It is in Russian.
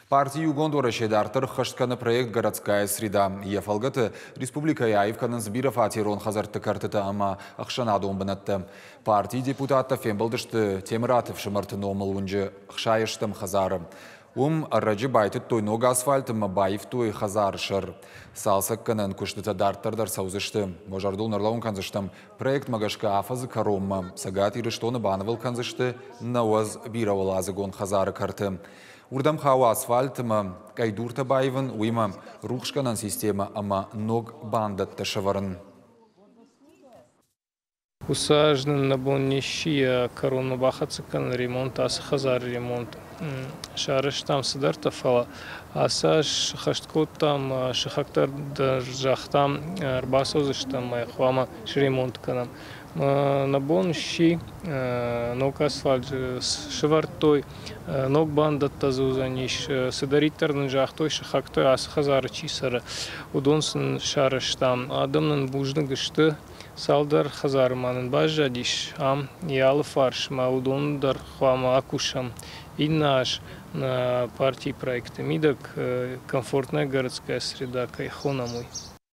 Партию Гондора шедартер хаштканы проект «Городская среда». Ефалгаты республика Яевканын Збиров атирон хазарты картыты ама ақшанады омбынатты. Партий депутатта фембалдышты Темиратов шымыртын омылуынжы қшайыштым хазары. Арраджи байтыт тойног асфальтым байыв той хазар шыр. Салсак канын күштіті дарттардар саузышты. Можардул нарлауын канзыштым. Проект магашка афазы каромма. Сагат ирыштоны банывыл канзышты. Науаз биравалазы гон хазары карты. Урдам хау асфальтыма кайдурта байвын уйма рухшканан система ама ног бандатты шаварын. Усажнын на боннищия корону бахацыкан ремонт, асы хазар ремонт. Шарыш там сыдарта фала. Асаш хашткот там шахактар жахтам арбасозыш там хвама шремонт канам. На боннищи ног асфальт швартой ног бандатта зузаниш сыдаритарнын жахтой шахактой асы хазар чисары. Удонсын шарыш там адамнын бужны гышты. Салдар хазарманын бажадиш ам ялы фарш маудондар хвама акушам и наш на партии проекта МИДАК комфортная городская среда кайхона мой.